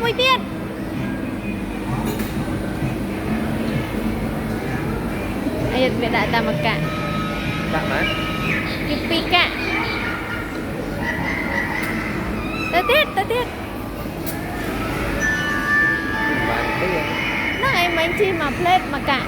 mùi tiết ai việc đã ta mặc cả Bạn đấy. kịp pi cả tới tiết Bạn biết rồi. nó em anh chi mà plate mà cả